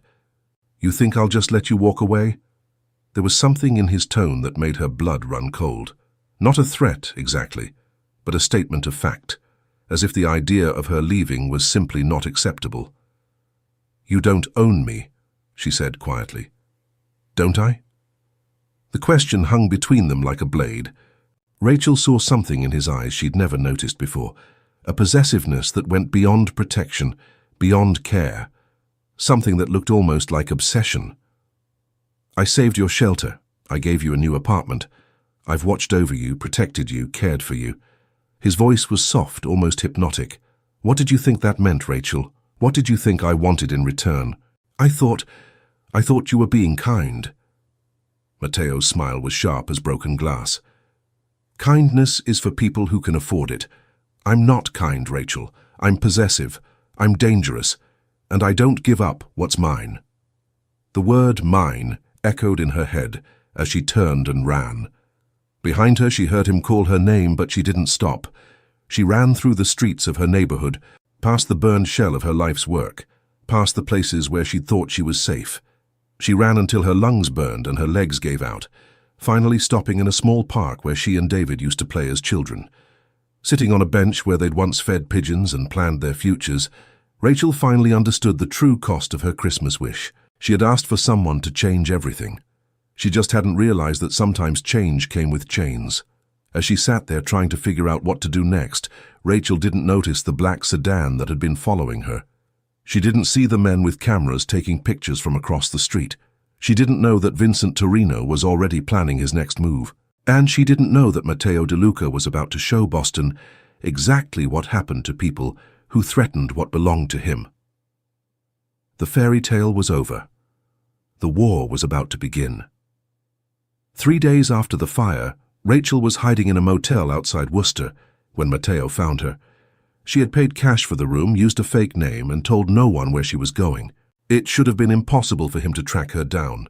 "You think I'll just let you walk away?" There was something in his tone that made her blood run cold. Not a threat, exactly, but a statement of fact, as if the idea of her leaving was simply not acceptable. "You don't own me," she said quietly. "Don't I?" The question hung between them like a blade. Rachel saw something in his eyes she'd never noticed before, a possessiveness that went beyond protection, beyond care, something that looked almost like obsession. "I saved your shelter. I gave you a new apartment. I've watched over you, protected you, cared for you." His voice was soft, almost hypnotic. "What did you think that meant, Rachel? What did you think I wanted in return?" I thought you were being kind." Mateo's smile was sharp as broken glass. "Kindness is for people who can afford it. I'm not kind, Rachel. I'm possessive. I'm dangerous. And I don't give up what's mine." The word mine echoed in her head as she turned and ran. Behind her she heard him call her name, but she didn't stop. She ran through the streets of her neighborhood, past the burned shell of her life's work, past the places where she'd thought she was safe. She ran until her lungs burned and her legs gave out, finally stopping in a small park where she and David used to play as children. Sitting on a bench where they'd once fed pigeons and planned their futures, Rachel finally understood the true cost of her Christmas wish. She had asked for someone to change everything. She just hadn't realized that sometimes change came with chains. As she sat there trying to figure out what to do next, Rachel didn't notice the black sedan that had been following her. She didn't see the men with cameras taking pictures from across the street. She didn't know that Vincent Torino was already planning his next move. And she didn't know that Matteo De Luca was about to show Boston exactly what happened to people who threatened what belonged to him. The fairy tale was over. The war was about to begin. 3 days after the fire, Rachel was hiding in a motel outside Worcester when Matteo found her. She had paid cash for the room, used a fake name, and told no one where she was going. It should have been impossible for him to track her down.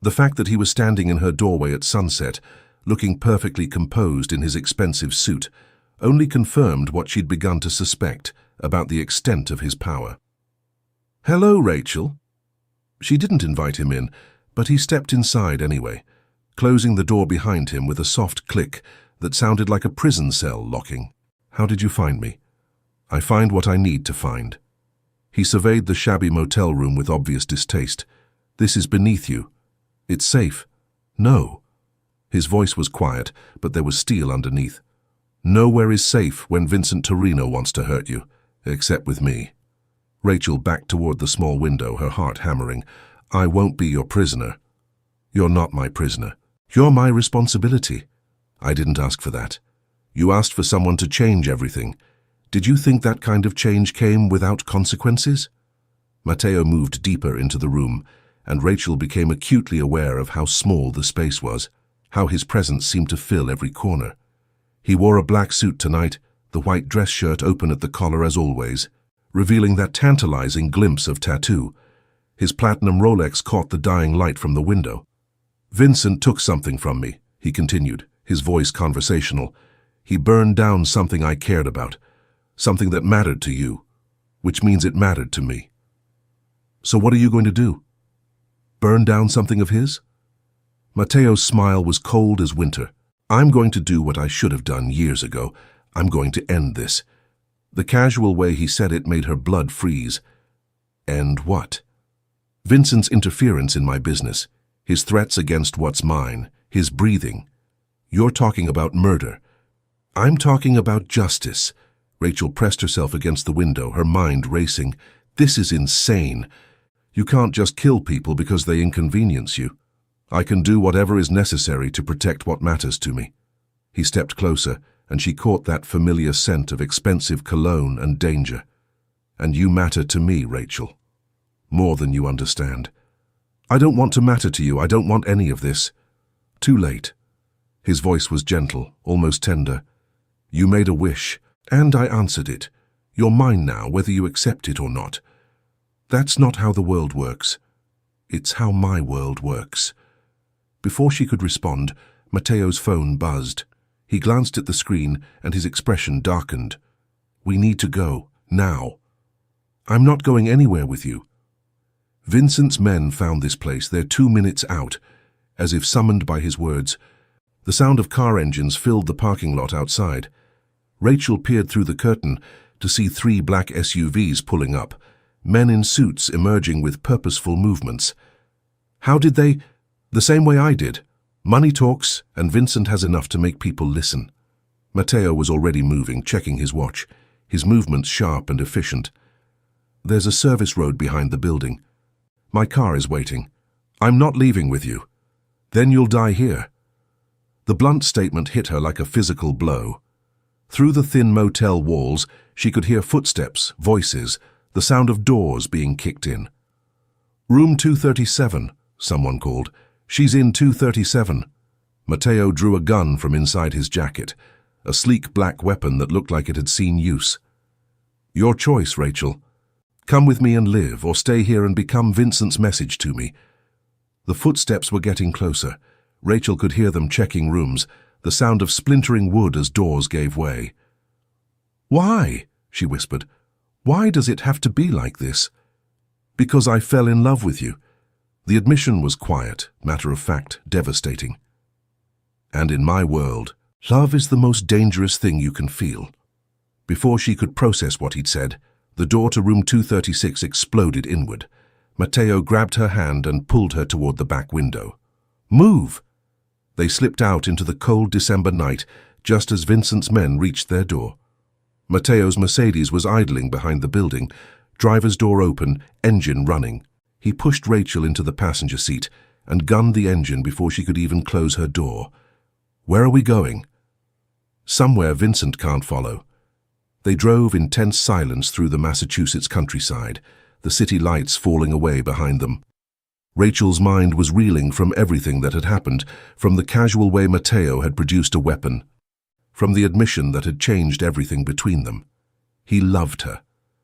The fact that he was standing in her doorway at sunset, looking perfectly composed in his expensive suit, only confirmed what she'd begun to suspect about the extent of his power. "Hello, Rachel." She didn't invite him in, but he stepped inside anyway, closing the door behind him with a soft click that sounded like a prison cell locking. "How did you find me?" "I find what I need to find." He surveyed the shabby motel room with obvious distaste. This is beneath you. It's safe. No. His voice was quiet, but there was steel underneath. Nowhere is safe when Vincent Torino wants to hurt you, except with me. Rachel backed toward the small window, her heart hammering. I won't be your prisoner. You're not my prisoner. You're my responsibility. I didn't ask for that. You asked for someone to change everything. Did you think that kind of change came without consequences? Matteo moved deeper into the room, and Rachel became acutely aware of how small the space was, how his presence seemed to fill every corner. He wore a black suit tonight, the white dress shirt open at the collar as always, revealing that tantalizing glimpse of tattoo. His platinum Rolex caught the dying light from the window. Vincent took something from me, he continued, his voice conversational. He burned down something I cared about, something that mattered to you, which means it mattered to me. So what are you going to do? Burn down something of his? Matteo's smile was cold as winter. I'm going to do what I should have done years ago. I'm going to end this. The casual way he said it made her blood freeze. End what? Vincent's interference in my business, his threats against what's mine, his breathing. You're talking about murder. I'm talking about justice. Rachel pressed herself against the window, her mind racing. This is insane. You can't just kill people because they inconvenience you. I can do whatever is necessary to protect what matters to me. He stepped closer, and she caught that familiar scent of expensive cologne and danger. And you matter to me, Rachel. More than you understand. I don't want to matter to you. I don't want any of this. Too late. His voice was gentle, almost tender. You made a wish, and I answered it. You're mine now, whether you accept it or not. That's not how the world works. It's how my world works. Before she could respond, Matteo's phone buzzed. He glanced at the screen, and his expression darkened. We need to go, now. I'm not going anywhere with you. Vincent's men found this place. They're 2 minutes out, as if summoned by his words. The sound of car engines filled the parking lot outside. Rachel peered through the curtain to see 3 black SUVs pulling up, men in suits emerging with purposeful movements. How did they? The same way I did. Money talks, and Vincent has enough to make people listen. Matteo was already moving, checking his watch, his movements sharp and efficient. There's a service road behind the building. My car is waiting. I'm not leaving with you. Then you'll die here. The blunt statement hit her like a physical blow. Through the thin motel walls, she could hear footsteps, voices, the sound of doors being kicked in. Room 237, someone called. She's in 237. Matteo drew a gun from inside his jacket, a sleek black weapon that looked like it had seen use. Your choice, Rachel. Come with me and live, or stay here and become Vincent's message to me. The footsteps were getting closer. Rachel could hear them checking rooms, the sound of splintering wood as doors gave way. Why? She whispered. Why does it have to be like this? Because I fell in love with you. The admission was quiet, matter-of-fact, devastating. And in my world, love is the most dangerous thing you can feel. Before she could process what he'd said, the door to room 236 exploded inward. Matteo grabbed her hand and pulled her toward the back window. Move! They slipped out into the cold December night, just as Vincent's men reached their door. Matteo's Mercedes was idling behind the building, driver's door open, engine running. He pushed Rachel into the passenger seat and gunned the engine before she could even close her door. Where are we going? Somewhere Vincent can't follow. They drove in tense silence through the Massachusetts countryside, the city lights falling away behind them. Rachel's mind was reeling from everything that had happened, from the casual way Matteo had produced a weapon, from the admission that had changed everything between them. He loved her.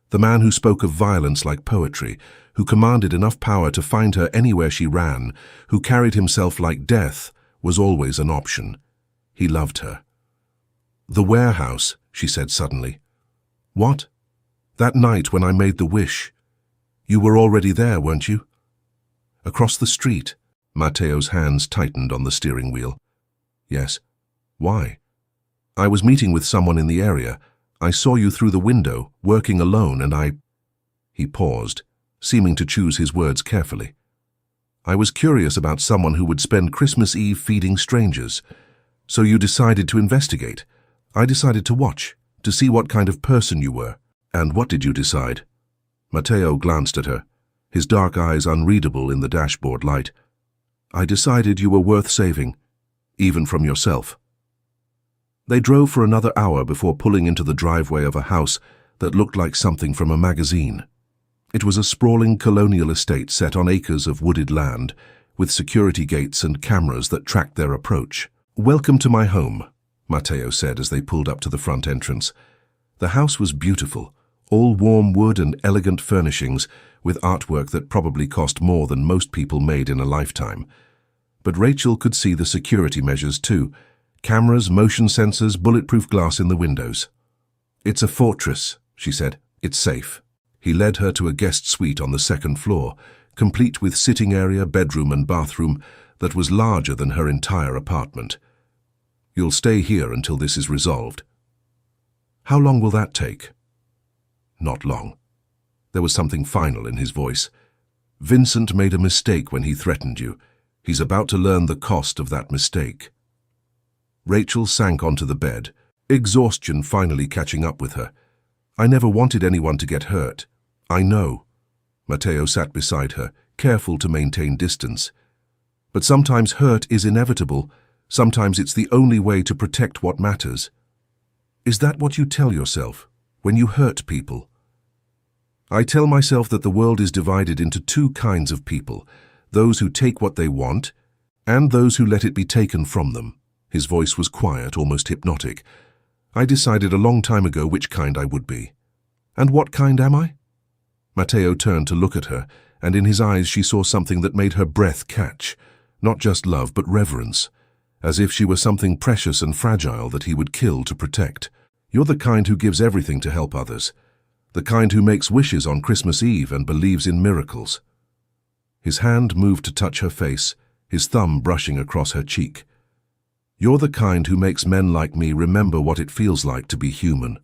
The man who spoke of violence like poetry, who commanded enough power to find her anywhere she ran, who carried himself like death, was always an option. He loved her. The warehouse, she said suddenly. What? That night when I made the wish. You were already there, weren't you? Across the street. Matteo's hands tightened on the steering wheel. Yes. Why? I was meeting with someone in the area. I saw you through the window, working alone, and He paused, seeming to choose his words carefully. I was curious about someone who would spend Christmas Eve feeding strangers. So you decided to investigate. I decided to watch, to see what kind of person you were. And what did you decide? Matteo glanced at her, his dark eyes unreadable in the dashboard light. I decided you were worth saving, even from yourself. They drove for another hour before pulling into the driveway of a house that looked like something from a magazine. It was a sprawling colonial estate set on acres of wooded land, with security gates and cameras that tracked their approach. Welcome to my home, Matteo said as they pulled up to the front entrance. The house was beautiful, all warm wood and elegant furnishings, with artwork that probably cost more than most people made in a lifetime. But Rachel could see the security measures too. Cameras, motion sensors, bulletproof glass in the windows. It's a fortress, she said. It's safe. He led her to a guest suite on the second floor, complete with sitting area, bedroom and bathroom that was larger than her entire apartment. You'll stay here until this is resolved. How long will that take? Not long. There was something final in his voice. Vincent made a mistake when he threatened you. He's about to learn the cost of that mistake. Rachel sank onto the bed, exhaustion finally catching up with her. I never wanted anyone to get hurt. I know. Matteo sat beside her, careful to maintain distance. But sometimes hurt is inevitable. Sometimes it's the only way to protect what matters. Is that what you tell yourself when you hurt people? I tell myself that the world is divided into two kinds of people, those who take what they want and those who let it be taken from them. His voice was quiet, almost hypnotic. I decided a long time ago which kind I would be. And what kind am I? Matteo turned to look at her, and in his eyes she saw something that made her breath catch, not just love but reverence, as if she were something precious and fragile that he would kill to protect. You're the kind who gives everything to help others, the kind who makes wishes on Christmas Eve and believes in miracles. His hand moved to touch her face, his thumb brushing across her cheek. You're the kind who makes men like me remember what it feels like to be human.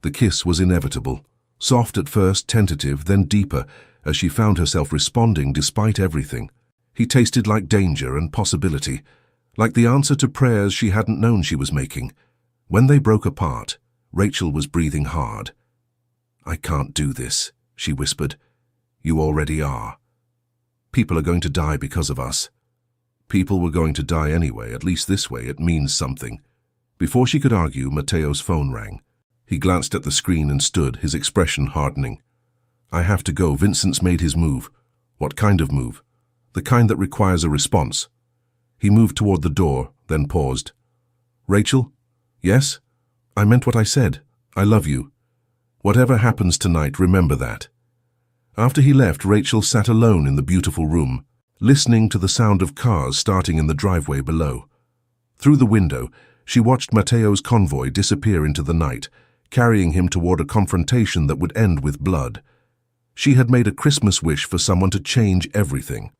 The kiss was inevitable, soft at first, tentative, then deeper, as she found herself responding despite everything. He tasted like danger and possibility, like the answer to prayers she hadn't known she was making. When they broke apart, Rachel was breathing hard. I can't do this, she whispered. You already are. People are going to die because of us. People were going to die anyway, at least this way it means something. Before she could argue, Matteo's phone rang. He glanced at the screen and stood, his expression hardening. I have to go. Vincent's made his move. What kind of move? The kind that requires a response. He moved toward the door, then paused. Rachel? Yes? I meant what I said. I love you. Whatever happens tonight, remember that. After he left, Rachel sat alone in the beautiful room, listening to the sound of cars starting in the driveway below. Through the window, she watched Matteo's convoy disappear into the night, carrying him toward a confrontation that would end with blood. She had made a Christmas wish for someone to change everything.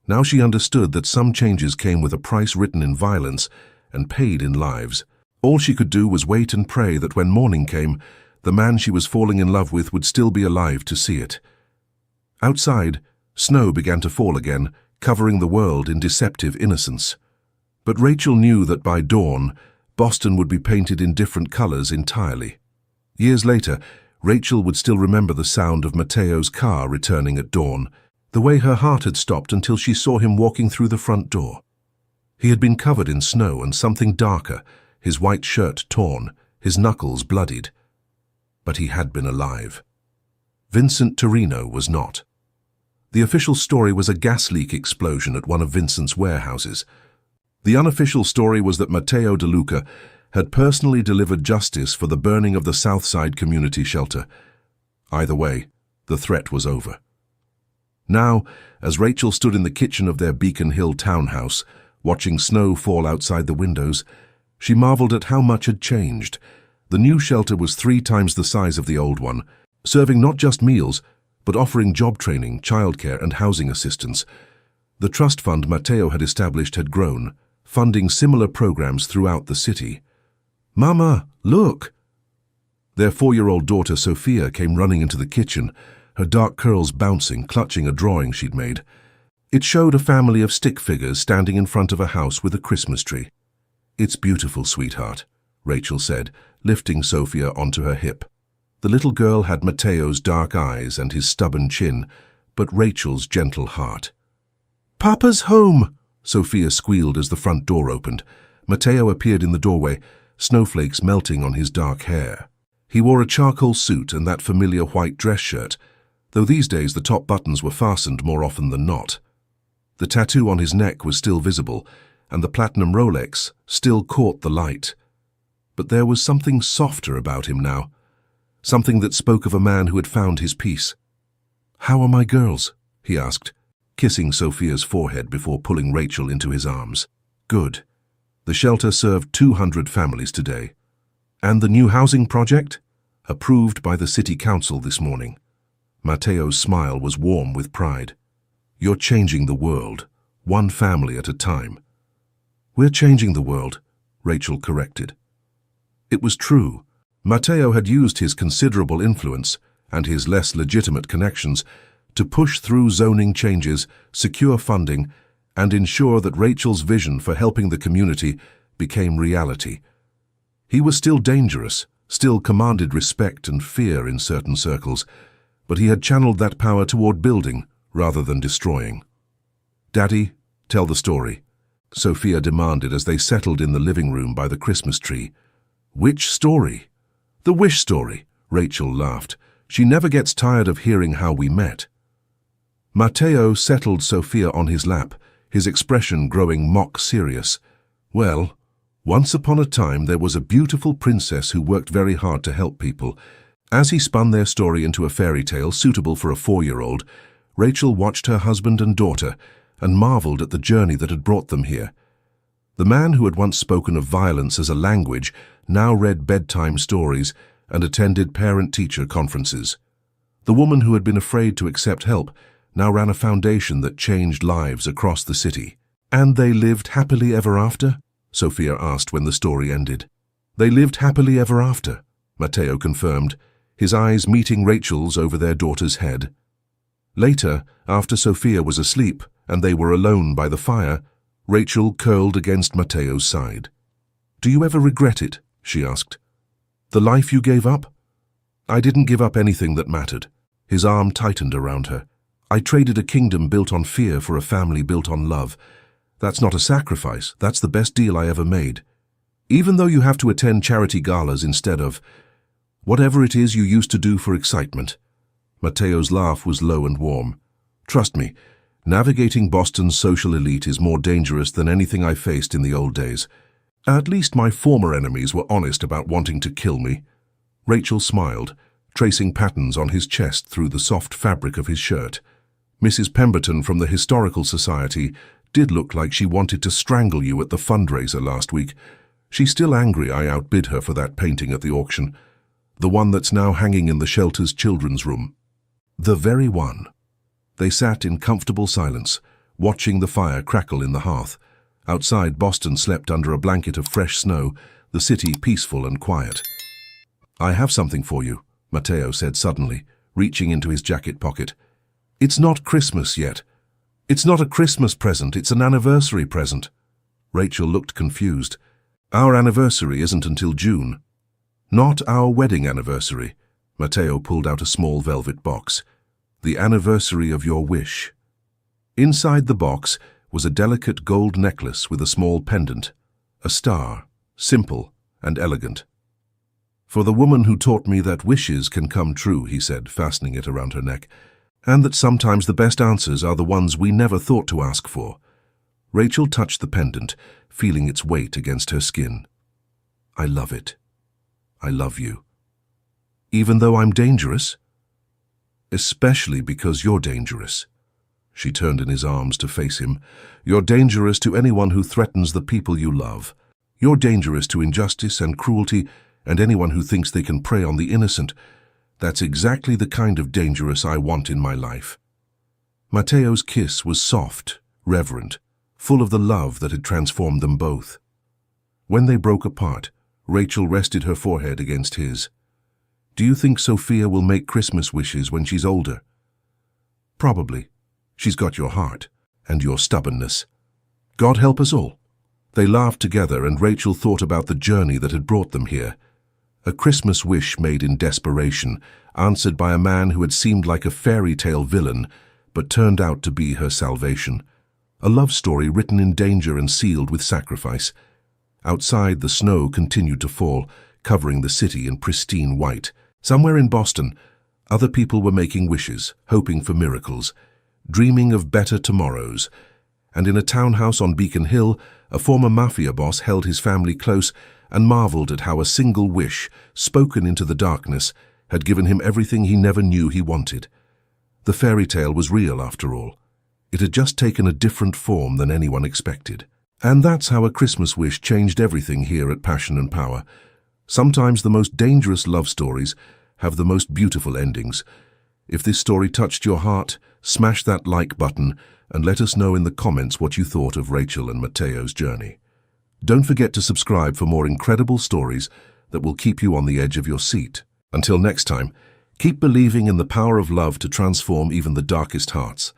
Now she understood that some changes came with a price written in violence and paid in lives. All she could do was wait and pray that when morning came, the man she was falling in love with would still be alive to see it. Outside, snow began to fall again, covering the world in deceptive innocence. But Rachel knew that by dawn, Boston would be painted in different colors entirely. Years later, Rachel would still remember the sound of Matteo's car returning at dawn, the way her heart had stopped until she saw him walking through the front door. He had been covered in snow and something darker, his white shirt torn, his knuckles bloodied. But he had been alive. Vincent Torino was not. The official story was a gas leak explosion at one of Vincent's warehouses. The unofficial story was that Matteo De Luca had personally delivered justice for the burning of the Southside Community Shelter. Either way, the threat was over. Now, as Rachel stood in the kitchen of their Beacon Hill townhouse, watching snow fall outside the windows, she marveled at how much had changed. The new shelter was 3 times the size of the old one, serving not just meals, but offering job training, childcare, and housing assistance. The trust fund Matteo had established had grown, funding similar programs throughout the city. Mama, look! Their 4-year-old daughter Sophia came running into the kitchen, her dark curls bouncing, clutching a drawing she'd made. It showed a family of stick figures standing in front of a house with a Christmas tree. "It's beautiful, sweetheart," Rachel said, lifting Sophia onto her hip. The little girl had Mateo's dark eyes and his stubborn chin, but Rachel's gentle heart. "Papa's home!" Sophia squealed as the front door opened. Mateo appeared in the doorway, snowflakes melting on his dark hair. He wore a charcoal suit and that familiar white dress shirt, though these days the top buttons were fastened more often than not. The tattoo on his neck was still visible, and the platinum Rolex still caught the light. But there was something softer about him now, something that spoke of a man who had found his peace. "How are my girls?" he asked, kissing Sophia's forehead before pulling Rachel into his arms. "Good. The shelter served 200 families today. And the new housing project? Approved by the city council this morning." Mateo's smile was warm with pride. "You're changing the world, one family at a time." "We're changing the world," Rachel corrected. It was true. Mateo had used his considerable influence and his less legitimate connections to push through zoning changes, secure funding, and ensure that Rachel's vision for helping the community became reality. He was still dangerous, still commanded respect and fear in certain circles, but he had channeled that power toward building rather than destroying. "Daddy, tell the story," Sophia demanded as they settled in the living room by the Christmas tree. "Which story?" "The wish story," Rachel laughed. "She never gets tired of hearing how we met." Mateo settled Sophia on his lap, his expression growing mock serious. "Well, once upon a time there was a beautiful princess who worked very hard to help people." As he spun their story into a fairy tale suitable for a 4-year-old, Rachel watched her husband and daughter and marveled at the journey that had brought them here. The man who had once spoken of violence as a language now read bedtime stories and attended parent-teacher conferences. The woman who had been afraid to accept help now ran a foundation that changed lives across the city. "And they lived happily ever after?" Sophia asked when the story ended. "They lived happily ever after," Mateo confirmed, his eyes meeting Rachel's over their daughter's head. Later, after Sophia was asleep and they were alone by the fire, Rachel curled against Mateo's side. "Do you ever regret it?" she asked. "The life you gave up?" "I didn't give up anything that mattered." His arm tightened around her. "I traded a kingdom built on fear for a family built on love. That's not a sacrifice, that's the best deal I ever made. Even though you have to attend charity galas instead of whatever it is you used to do for excitement." Mateo's laugh was low and warm. "Trust me, navigating Boston's social elite is more dangerous than anything I faced in the old days. At least my former enemies were honest about wanting to kill me." Rachel smiled, tracing patterns on his chest through the soft fabric of his shirt. "Mrs. Pemberton from the Historical Society did look like she wanted to strangle you at the fundraiser last week. She's still angry I outbid her for that painting at the auction. The one that's now hanging in the shelter's children's room." "The very one." They sat in comfortable silence, watching the fire crackle in the hearth. Outside, Boston slept under a blanket of fresh snow, the city peaceful and quiet. "I have something for you," Mateo said suddenly, reaching into his jacket pocket. "It's not Christmas yet. It's not a Christmas present, it's an anniversary present." Rachel looked confused. "Our anniversary isn't until June." "Not our wedding anniversary." Mateo pulled out a small velvet box. "The anniversary of your wish." Inside the box was a delicate gold necklace with a small pendant, a star, simple and elegant. "For the woman who taught me that wishes can come true," he said, fastening it around her neck, "and that sometimes the best answers are the ones we never thought to ask for." Rachel touched the pendant, feeling its weight against her skin. "I love it. I love you. Even though I'm dangerous?" "Especially because you're dangerous." She turned in his arms to face him. "You're dangerous to anyone who threatens the people you love. You're dangerous to injustice and cruelty and anyone who thinks they can prey on the innocent. That's exactly the kind of dangerous I want in my life." Mateo's kiss was soft, reverent, full of the love that had transformed them both. When they broke apart, Rachel rested her forehead against his. Do you think Sophia will make Christmas wishes when she's older? Probably. She's got your heart and your stubbornness. God help us all. They laughed together, and Rachel thought about the journey that had brought them here. A Christmas wish made in desperation, answered by a man who had seemed like a fairy tale villain, but turned out to be her salvation. A love story written in danger and sealed with sacrifice. Outside, the snow continued to fall, covering the city in pristine white. Somewhere in Boston, other people were making wishes, hoping for miracles, dreaming of better tomorrows. And in a townhouse on Beacon Hill, a former Mafia boss held his family close and marveled at how a single wish, spoken into the darkness, had given him everything he never knew he wanted. The fairy tale was real after all. It had just taken a different form than anyone expected. And that's how a Christmas wish changed everything here at Passion and Power. Sometimes the most dangerous love stories have the most beautiful endings. If this story touched your heart, smash that like button and let us know in the comments what you thought of Rachel and Mateo's journey. Don't forget to subscribe for more incredible stories that will keep you on the edge of your seat. Until next time, keep believing in the power of love to transform even the darkest hearts.